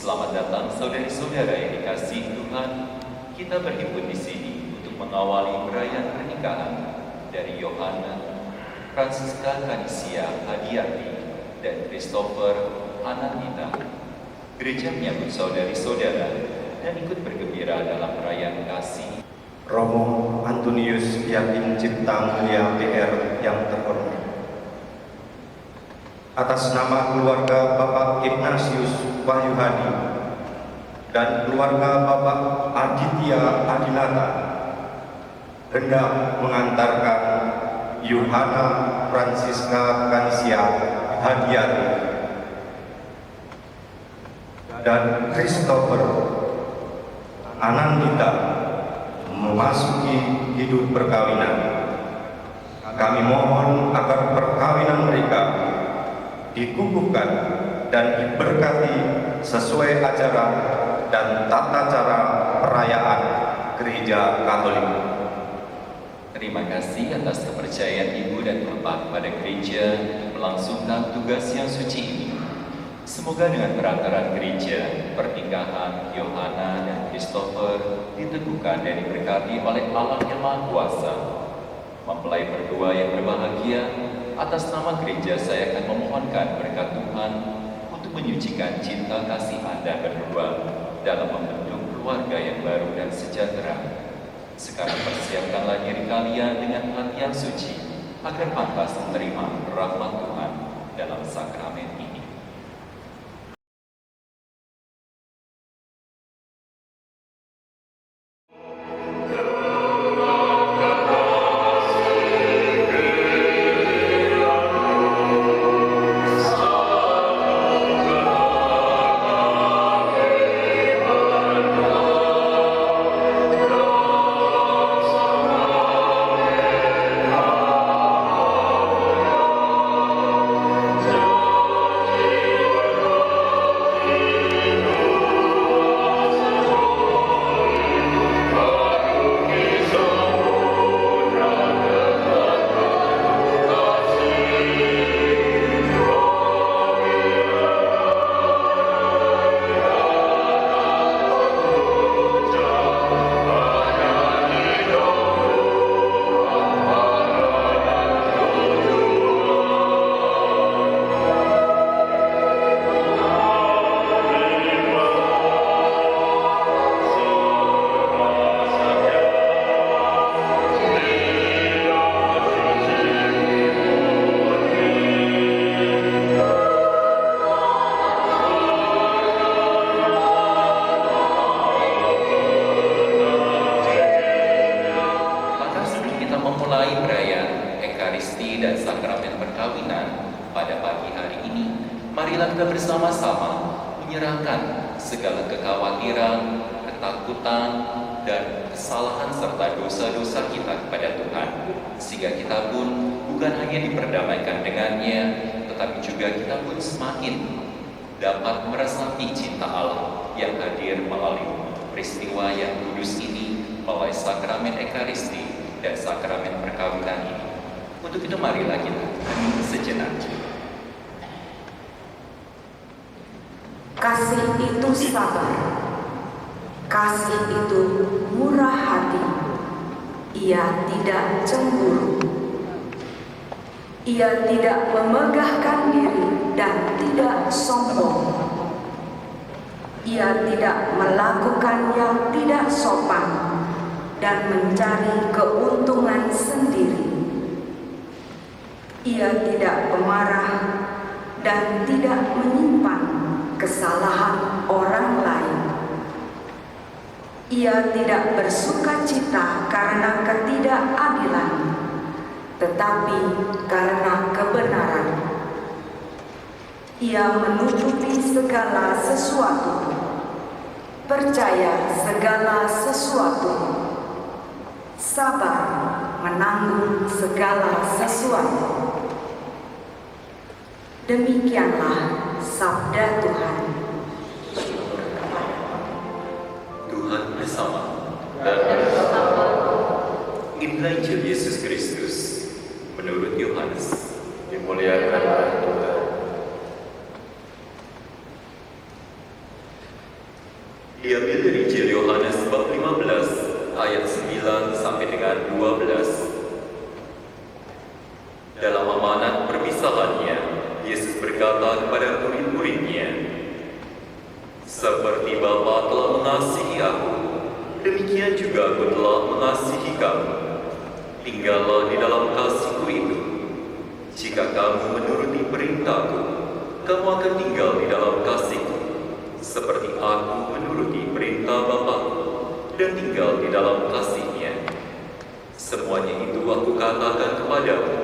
Selamat datang saudari-saudara yang dikasihi Tuhan. Kita berhimpun di sini untuk mengawali perayaan pernikahan dari Yohana, Francisca Kanisia Hadiati, dan Christopher Anandita. Gereja menyambut saudari-saudara dan ikut bergembira dalam perayaan kasih. Romo Antonius Yakin Cipta Mulia PR yang terhormat, atas nama keluarga Bapak Ignatius Wahyuhadi dan keluarga Bapak Aditya Adinata, hendak mengantarkan Yohana Francisca Kanisia Hadiati dan Christopher Anandita memasuki hidup perkawinan. Kami mohon agar perkawinan mereka dikukuhkan dan diberkati sesuai ajaran dan tata cara perayaan Gereja Katolik. Terima kasih atas kepercayaan Ibu dan Bapak pada gereja melangsungkan tugas yang suci ini. Semoga dengan perantaraan gereja, pernikahan Yohana dan Christopher diteguhkan dan diberkati oleh Allah yang Maha Kuasa. Mempelai berdua yang berbahagia, atas nama gereja saya akan memohonkan berkat Tuhan untuk menyucikan cinta kasih Anda berdua dalam membentuk keluarga yang baru dan sejahtera. Sekarang persiapkanlah diri kalian dengan hati yang suci agar pantas menerima rahmat Tuhan dalam sakramen ini. Dan sakramen perkawinan pada pagi hari ini, marilah kita bersama-sama menyerahkan segala kekhawatiran, ketakutan, dan kesalahan serta dosa-dosa kita kepada Tuhan, sehingga kita pun bukan hanya diperdamaikan dengannya, tetapi juga kita pun semakin dapat meresapi cinta Allah yang hadir melalui peristiwa yang kudus ini, melalui sakramen Ekaristi dan sakramen perkawinan ini. Untuk itu marilah kita hening sejenak. Kasih itu sabar, kasih itu murah hati, ia tidak cemburu, ia tidak memegahkan diri dan tidak sombong, ia tidak melakukan yang tidak sopan dan mencari keuntungan sendiri. Ia tidak pemarah dan tidak menyimpan kesalahan orang lain. Ia tidak bersukacita karena ketidakadilan, tetapi karena kebenaran. Ia menutupi segala sesuatu, percaya segala sesuatu, sabar menanggung segala sesuatu. Demikianlah sabda Tuhan. Tuhan bersama dan inilah Injil Yesus Kristus menurut Yohanes. Dimuliakanlah Tuhan. Diambil dari Injil Yohanes bab 15 ayat 9 sampai dengan 12. Dalam amanat perpisahannya, Yesus berkata kepada murid-muridnya, "Seperti Bapa telah mengasihi aku, demikian juga aku telah mengasihi kamu. Tinggallah di dalam kasih-Ku itu. Jika kamu menuruti perintah-Ku, kamu akan tinggal di dalam kasih-Ku, seperti aku menuruti perintah Bapa-Ku dan tinggal di dalam kasih-Nya. Semuanya itu aku katakan kepadamu,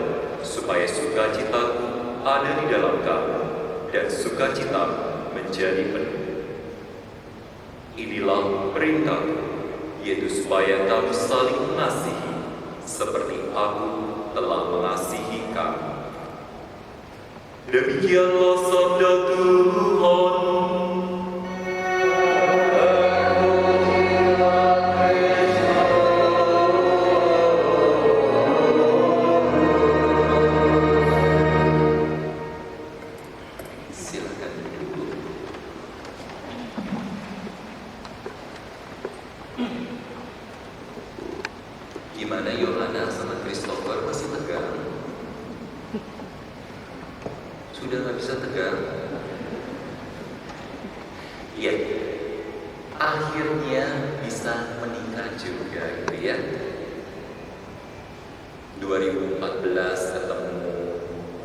supaya sukacita-Ku ada di dalam kamu, dan sukacita-Mu menjadi penuh. Inilah perintah-Ku, yaitu supaya kamu saling mengasihi, seperti aku telah mengasihi kamu." Demikianlah sabda Tuhan. Silakan duduk. Gimana Yohana sama Christopher, masih tegang? Sudah nggak bisa tegang? Iya, akhirnya bisa menikah juga gitu ya. 2014 ketemu,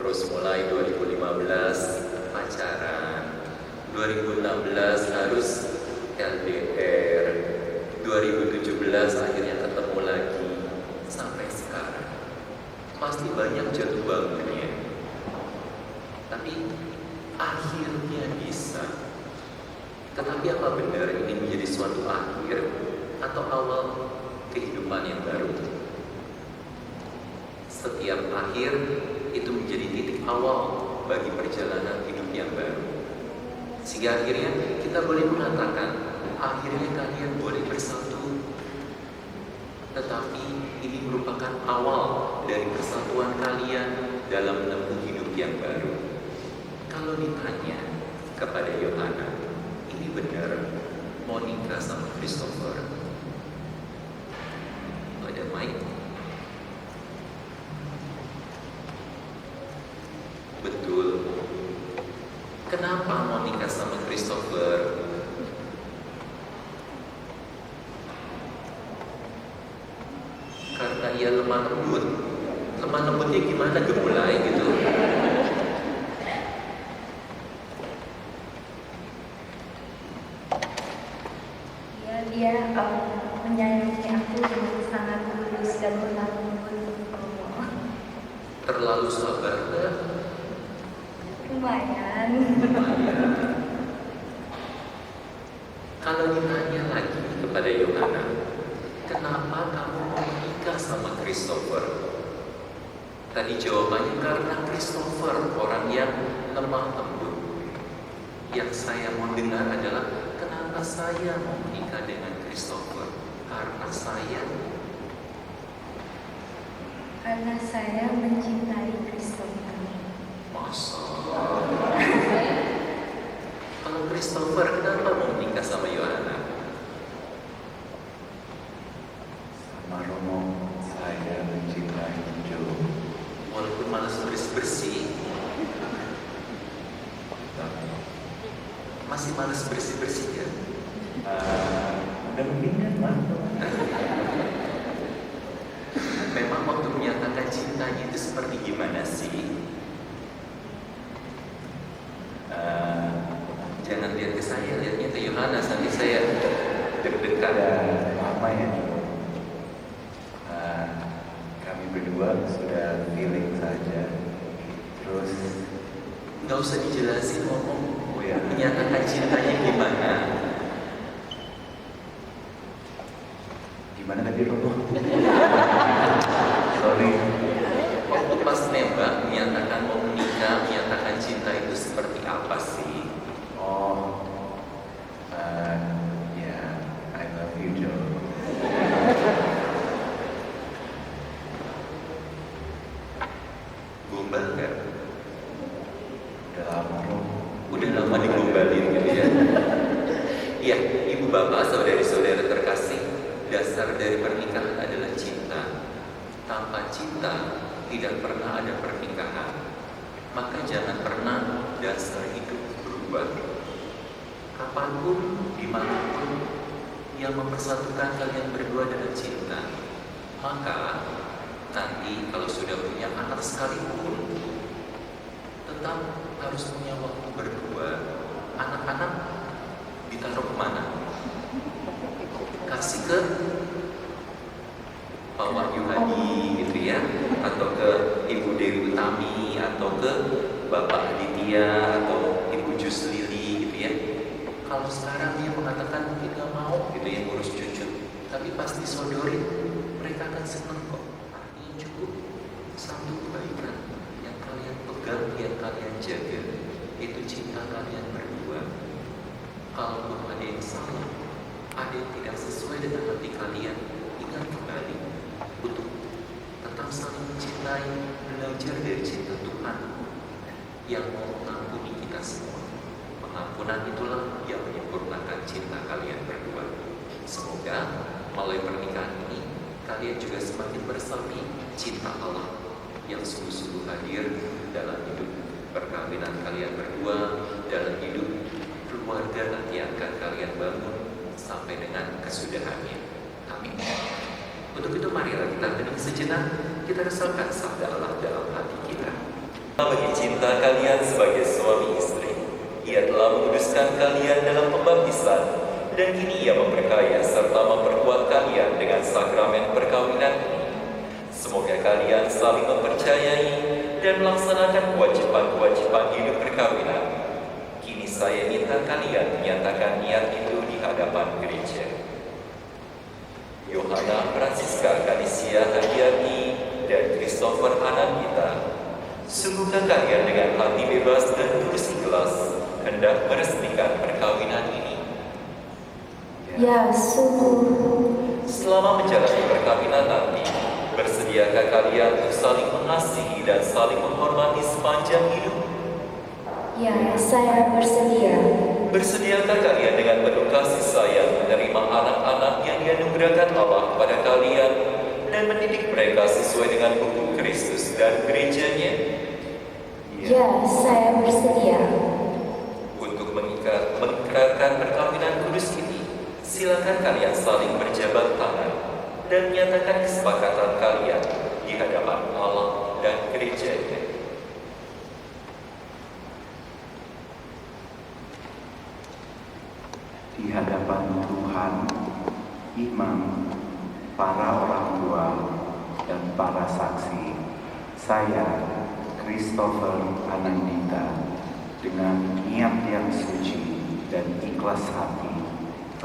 terus mulai 2015 pacaran, 2016 harus LDR, 2017 akhirnya ketemu lagi, sampai sekarang. Pasti banyak jatuh bangunnya, tapi akhirnya bisa. Tetapi apa benar ini menjadi suatu akhir atau awal kehidupan yang baru? Setiap akhir itu menjadi titik awal bagi perjalanan hidup yang baru. Sehingga akhirnya kita boleh mengatakan, akhirnya kalian boleh bersatu. Tetapi ini merupakan awal dari persatuan kalian dalam menempuh hidup yang baru. Kalau ditanya kepada Yohana, ini benar mau nikah sama Christopher? Ada mic? Betul. Kenapa mau nikah sama Christopher? Karena ia lemah lembut. Lemah lembutnya gimana, gemulai gitu? Ya, dia menyayangi aku dengan sangat tulus dan lemah lembut. Terlalu sabar nggak? Lumayan. Kalau ditanya lagi kepada Yohana, kenapa kamu mau menikah sama Christopher? Tadi jawabannya karena Christopher orang yang lemah lembut. Yang saya mau dengar adalah kenapa saya mau menikah dengan Christopher? Karena saya mencintai Christopher. Masa? Kalau Christopher kenapa mau menikah sama Yohana? Sama Romo, saya mencintai Joe. Walaupun malas bersih-bersih, masih malas bersih-bersih ya? Udah begini mantap. Memang waktu menyatakan cintanya itu seperti gimana sih? Jangan lihat ke saya, lihatnya ke Yohana, nanti saya deg-degan. Lama ya. Kami berdua sudah feeling saja. Terus Nggak usah dijelasin, ngomong. Oh ya. Menyatakan cintanya gimana? Gimana tadi Romo? Sorry. Waktu pas nembak, menyatakan mau menikah, menyatakan cinta itu seperti apa sih? Oh, ya, I love you Joe. Gombal nggak? Udah lama Romo. Udah lama digombalin gitu ya? Iya, Ibu Bapak, saudari-saudara terkasih, dasar dari pernikahan adalah cinta. Tanpa cinta, tidak pernah ada pernikahan. Maka jangan pernah dasar hidup berubah. Kapanpun, dimanapun, yang mempersatukan kalian berdua dengan cinta. Maka, nanti kalau sudah punya anak sekalipun, tetap harus punya waktu berdua. Anak-anak ditaruh kemana? Kasih ke Pak Wahyu Hadi gitu ya, atau ke Ibu Dewi Utami, atau ke Bapak Aditya, atau Ibu Jus Lili gitu ya. Kalau sekarang dia mengatakan mungkin gak mau gitu ya ngurus cucu, tapi pasti sodorin, mereka akan senang kok. Artinya cukup satu kebaikan yang kalian pegang, yang kalian jaga, itu cinta kalian berdua. Kalaupun ada yang salah, ada yang tidak sesuai dengan hati kalian, ingat kembali untuk tetap saling mencintai, belajar dari cinta Tuhan yang mau mengampuni kita semua. Pengampunan itulah yang menyempurnakan cinta kalian berdua. Semoga melalui pernikahan ini kalian juga semakin bersemi cinta Allah yang sungguh-sungguh hadir dalam hidup perkawinan kalian berdua, dalam hidup keluarga nanti yang akan kalian bangun sampai dengan kesudahannya. Amin. Untuk itu marilah kita hening sejenak, kita resapkan sabda Allah dalam hati kita. Bagi cinta kalian sebagai suami istri, Ia telah menguduskan kalian dalam pembaptisan, dan kini Ia memperkaya serta memperkuat kalian dengan sakramen perkawinan ini. Semoga kalian saling mempercayai dan melaksanakan kewajiban-kewajiban hidup perkawinan. Kini saya minta kalian menyatakan niat itu di hadapan gereja. Yohana Francisca Kanisia Hadiati dan Christopher Anandita, sungguhkah kalian dengan hati bebas dan tulus ikhlas hendak meresmikan perkawinan ini? Ya, sungguh. Selama menjalani perkawinan nanti, bersediakah kalian untuk saling mengasihi dan saling menghormati sepanjang hidup? Ya, saya bersedia. Bersediakah kalian dengan penuh kasih sayang menerima anak-anak yang dianugerahkan Allah kepada kalian dan mendidik mereka sesuai dengan hukum Kristus dan gerejanya? Ya, saya bersedia. Untuk mengikrarkan perkawinan kudus ini, silakan kalian saling berjabat tangan dan menyatakan kesepakatan kalian di hadapan Allah dan gerejanya. Di hadapan Tuhan, imam, para orang tua, dan para saksi, saya, Christopher Anandita, dengan niat yang suci dan ikhlas hati,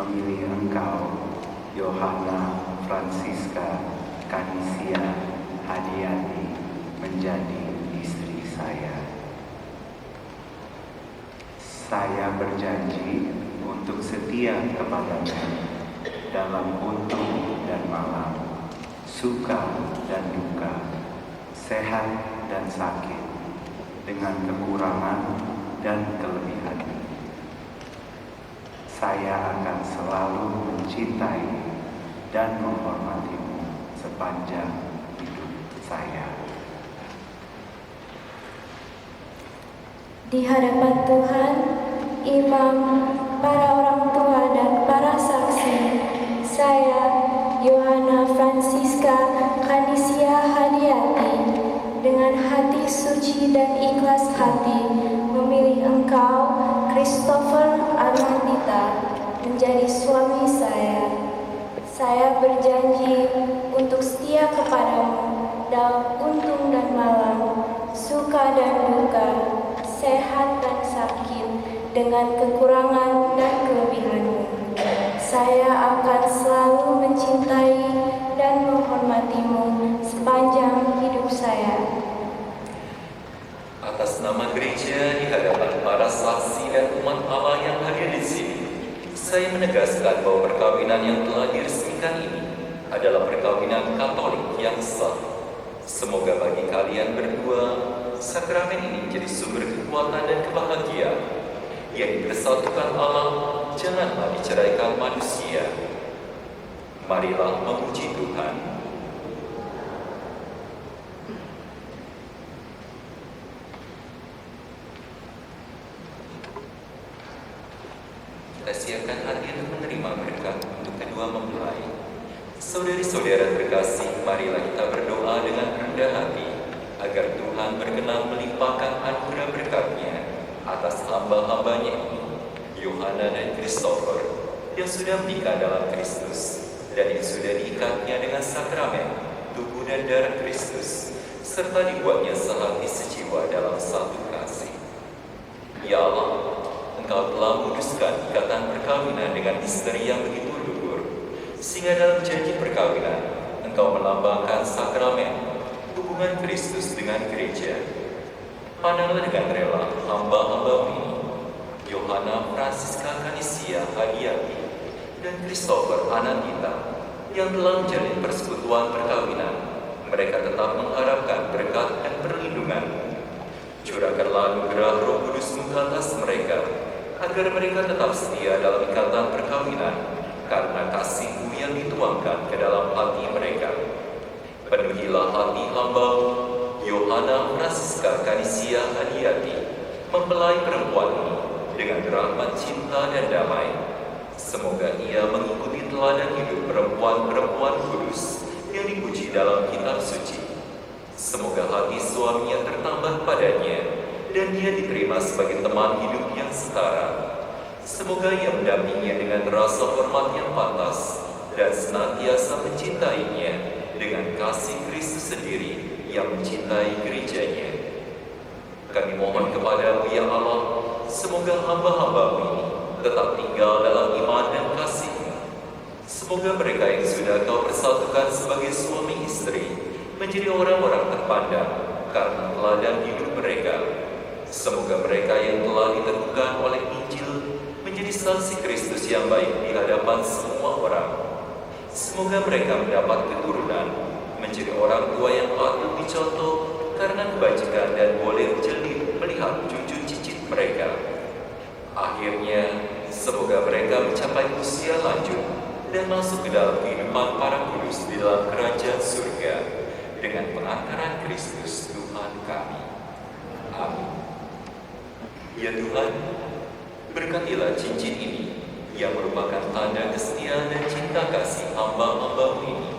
memilih engkau, Yohana Francisca Kanisia Hadiati, menjadi istri saya. Saya berjanji untuk setia kepadanya dalam untung dan malam, suka dan duka, sehat dan sakit, dengan kekurangan dan kelebihan. Saya akan selalu mencintai dan menghormatimu sepanjang hidup saya. Di hadapan Tuhan, imam, para orang tua dan para saksi, saya, Yohana Francisca Kanisia Hadiati, dengan hati suci dan ikhlas hati, memilih engkau, Christopher Anandita, menjadi suami saya. Saya berjanji untuk setia kepadamu dalam untung dan malam, suka dan duka, sehat dan sakit, dengan kekurangan dan kelebihanmu. Saya akan selalu mencintai dan menghormatimu sepanjang hidup saya. Atas nama gereja di hadapan para saksi dan umat Allah yang hadir di sini, saya menegaskan bahwa perkawinan yang telah diresmikan ini adalah perkawinan Katolik yang sah. Semoga bagi kalian berdua, sakramen ini menjadi sumber kekuatan dan kebahagiaan yang dipersatukan Allah. Jangan janganlah diceraikan manusia. Marilah memuji Tuhan. Kita siapkan hati untuk menerima berkat untuk kedua mempelai. Saudari-saudara terkasih, marilah kita berdoa dengan rendah hati agar Tuhan berkenan melimpahkan anugerah berkat-Nya atas hamba-hambanya ini, Yohana dan Christopher, yang sudah menikah dalam Kristus dan yang sudah diikatnya dengan sakramen tubuh dan darah Kristus, serta dibuatnya sehati sejiwa dalam satu kasih. Ya Allah, Engkau telah menguduskan ikatan perkawinan dengan misteri yang begitu luhur, sehingga dalam janji perkawinan Engkau melambangkan sakramen hubungan Kristus dengan gereja. Pandanglah dengan rela hamba-hamba-Mu ini, Yohana Francisca Kanisia Hadiati dan Christopher Anandita, yang telah menjalin persekutuan perkawinan. Mereka tetap mengharapkan berkat dan perlindungan. Curahkanlah anugerah Roh Kudus-Mu ke atas mereka, agar mereka tetap setia dalam ikatan perkawinan, karena kasih-Mu yang dituangkan ke dalam hati mereka. Penuhilah hati hamba-Mu, Yohana Francisca Kanisia Hadiati, mempelai perempuan ini, dengan rahmat cinta dan damai. Semoga ia mengikuti teladan hidup perempuan-perempuan kudus yang dipuji dalam kitab suci. Semoga hati suaminya tertambah padanya, dan dia diterima sebagai teman hidup yang setara. Semoga ia mendampinginya dengan rasa hormat yang pantas, dan senantiasa mencintainya dengan kasih Kristus sendiri yang mencintai gerejanya. Kami mohon kepadamu ya Allah, semoga hamba-hamba-Mu ini tetap tinggal dalam iman dan kasih-Mu. Semoga mereka yang sudah Kau persatukan sebagai suami istri menjadi orang-orang terpandang karena teladan hidup mereka. Semoga mereka yang telah diteguhkan oleh Injil menjadi saksi Kristus yang baik di hadapan semua orang. Semoga mereka mendapat keturunan, menjadi orang tua yang patut dicontoh karena kebajikan dan boleh jeli melihat cucu cicit mereka. Akhirnya, semoga mereka mencapai usia lanjut dan masuk ke dalam kehidupan para kudus di dalam kerajaan surga dengan pengantaran Kristus Tuhan kami. Amin. Ya Tuhan, berkatilah cincin ini yang merupakan tanda kesetiaan dan cinta kasih hamba-hamba-Mu ini.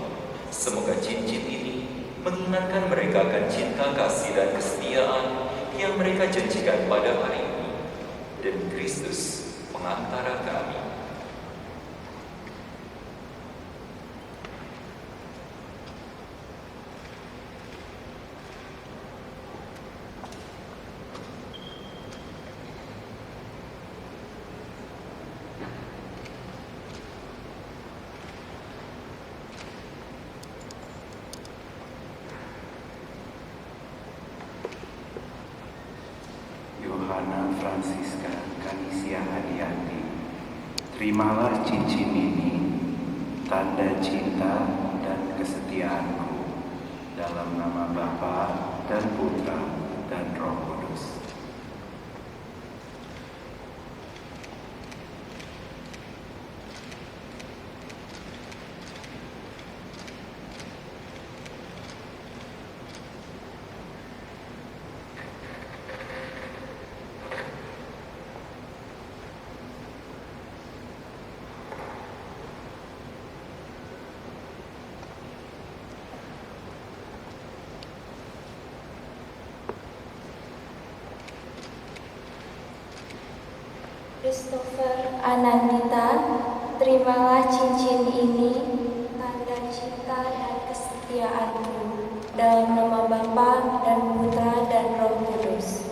Semoga cincin ini mengingatkan mereka akan cinta kasih dan kesetiaan yang mereka janjikan pada hari ini. Dan Kristus pengantara kami. Yohana Francisca Kanisia Hadiati, terimalah cincin ini, tanda cinta dan kesetiaanku, dalam nama Bapa dan Putra dan Roh Kudus. Christopher Anandita, terimalah cincin ini, tanda cinta dan kesetiaanku, dalam nama Bapa dan Putra dan Roh Kudus.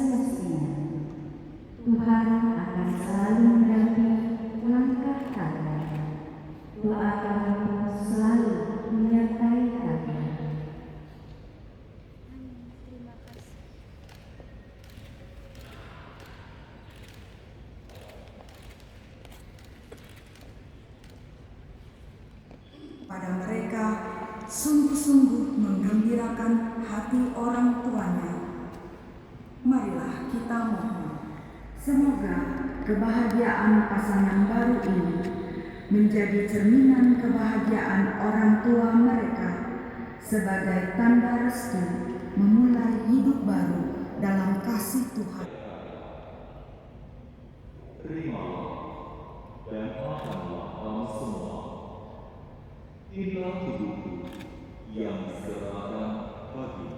semestinya. Tuhan akan selalu mendampingi langkah kalian. Doa kami selalu menyertai kalian. Pada mereka sungguh-sungguh menggembirakan hati orang tuanya. Marilah kita mohon. Semoga kebahagiaan pasangan baru ini menjadi cerminan kebahagiaan orang tua mereka sebagai tanda restu memulai hidup baru dalam kasih Tuhan. Terimalah dan makanlah kamu semua. Inilah tubuhku yang diserahkan bagimu.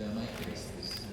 Damai Kristus.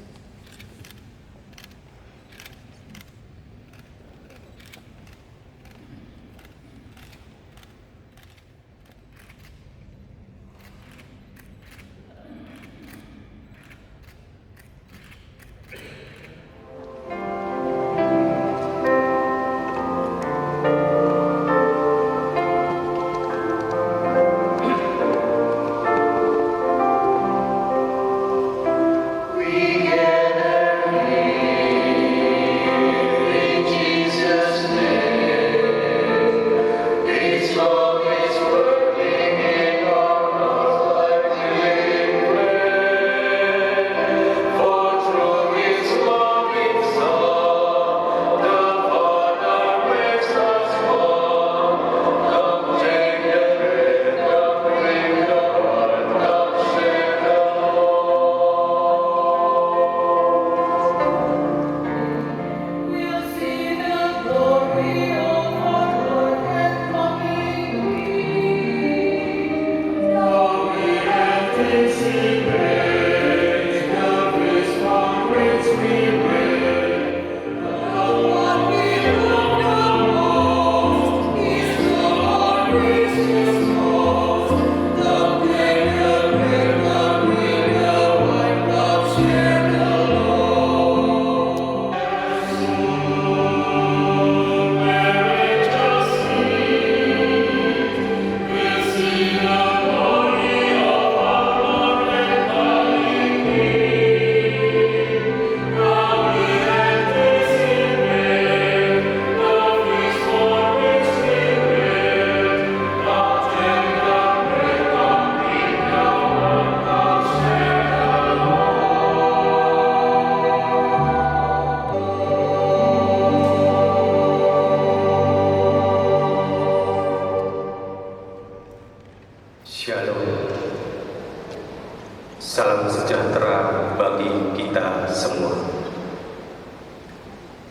Shalom. Salam sejahtera bagi kita semua.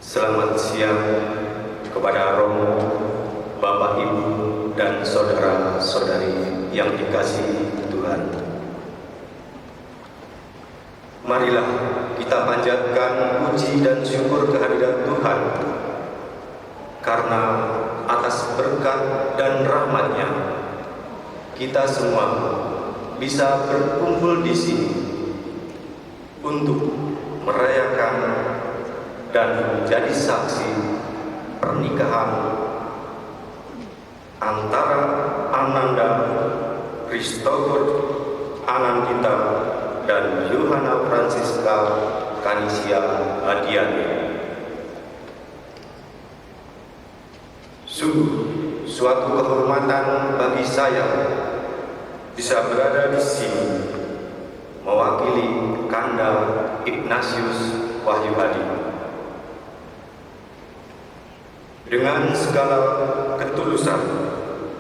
Selamat siang kepada Romo, Bapak, Ibu, dan saudara-saudari yang dikasihi Tuhan. Marilah kita panjatkan puji dan syukur kehadirat Tuhan, karena atas berkat dan rahmat-Nya kita semua bisa berkumpul di sini untuk merayakan dan menjadi saksi pernikahan antara Ananda Christopher Anandita dan Yohana Francisca Kanisia Hadiani. Sungguh suatu kehormatan bagi saya bisa berada di sini mewakili Kanda Ignatius Wahyu Hadi. Dengan segala ketulusan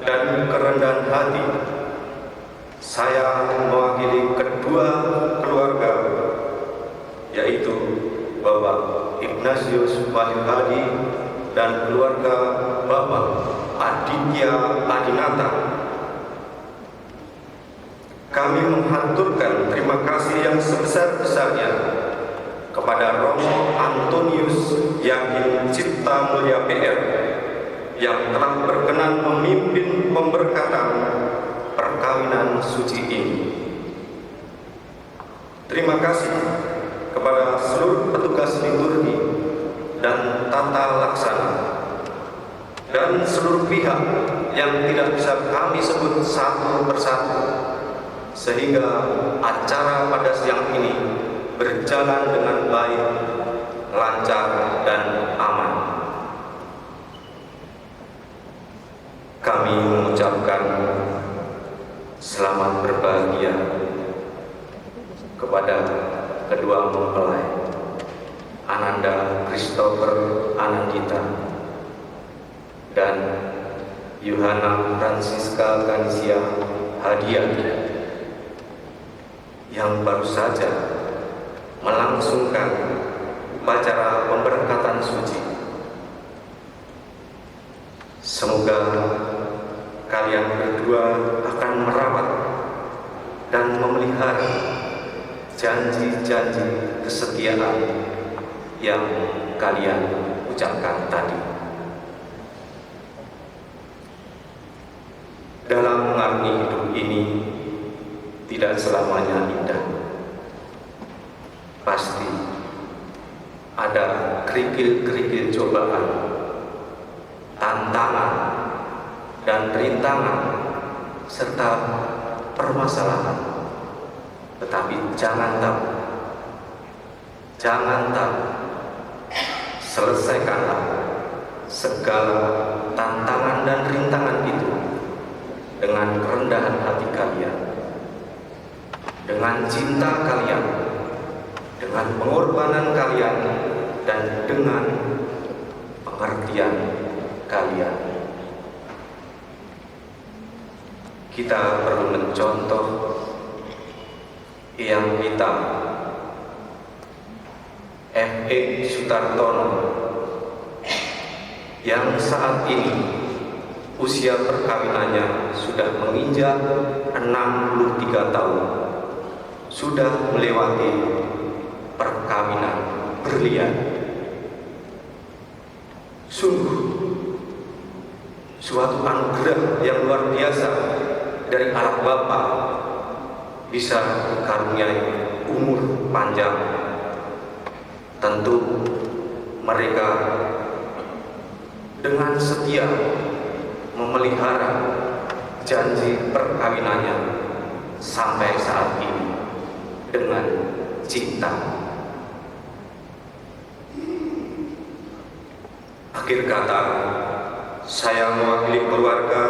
dan kerendahan hati, saya mewakili kedua keluarga, yaitu Bapak Ignatius Wahyu Hadi dan keluarga Bapak Aditya Adinata. Kami menghaturkan terima kasih yang sebesar-besarnya kepada Romo Antonius Yakin Cipta Mulya PR yang telah berkenan memimpin pemberkatan perkawinan suci ini. Terima kasih kepada seluruh petugas liturgi dan tata laksana dan seluruh pihak yang tidak bisa kami sebut satu persatu, sehingga acara pada siang ini berjalan dengan baik, lancar, dan aman. Kami mengucapkan selamat berbahagia kepada kedua mempelai, Ananda Christopher Anandita dan Yohana Francisca Kanisia Hadiati, yang baru saja melangsungkan upacara pemberkatan suci. Semoga kalian berdua akan merawat dan memelihara janji-janji kesetiaan yang kalian ucapkan tadi. Dalam mengarungi hidup ini tidak selamanya indah. Pasti ada kerikil-kerikil cobaan, tantangan, dan rintangan, serta permasalahan. Tetapi jangan takut, selesaikanlah segala tantangan dan rintangan itu dengan kerendahan hati kalian, dengan cinta kalian, dengan pengorbanan kalian, dan dengan pengertian kalian. Kita perlu mencontoh Eyang Wita, F.E. Sutartono, yang saat ini usia perkawinannya sudah menginjak 63 tahun, sudah melewati perkawinan berlian. Sungguh suatu anugerah yang luar biasa dari Allah Bapa, bisa dikaruniai umur panjang. Tentu mereka dengan setia memelihara janji perkawinannya sampai saat ini dengan cinta. Akhir kata, saya mewakili keluarga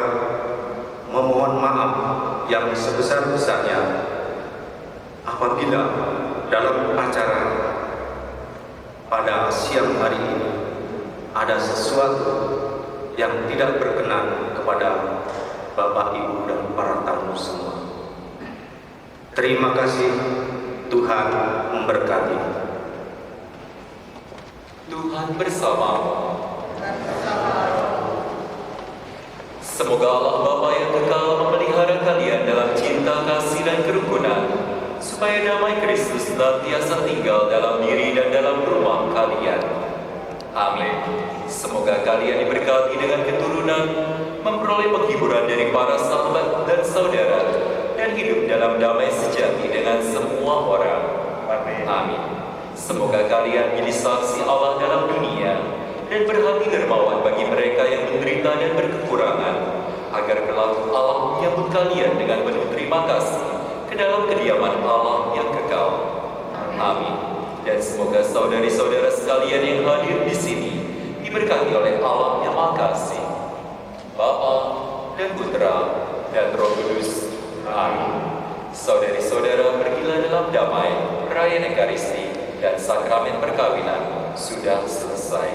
memohon maaf yang sebesar-besarnya apabila dalam acara pada siang hari ini ada sesuatu yang tidak berkenan kepada Bapak, Ibu, dan para tamu semua. Terima kasih, Tuhan memberkati. Tuhan bersama. Semoga Allah Bapa yang kekal memelihara kalian dalam cinta, kasih, dan kerukunan, supaya damai Kristus senantiasa tinggal dalam diri dan dalam rumah kalian. Amin. Semoga kalian diberkati dengan keturunan, memperoleh penghiburan dari para sahabat dan saudara, dan hidup dalam damai sejati dengan semua orang. Amin. Semoga kalian jadi saksi Allah dalam dunia, dan berhati dermawan bagi mereka yang menderita dan berkekurangan, agar kelak Allah menyambut kalian dengan penuh terima kasih ke dalam kediaman Allah yang kekal. Amin. Dan semoga saudari-saudara sekalian yang hadir di sini diberkati oleh Allah yang Maha Kasih, Bapa dan Putra dan Roh Kudus. Amin. Saudari-saudara, pergilah dalam damai. Perayaan Ekaristi dan sakramen perkawinan sudah selesai.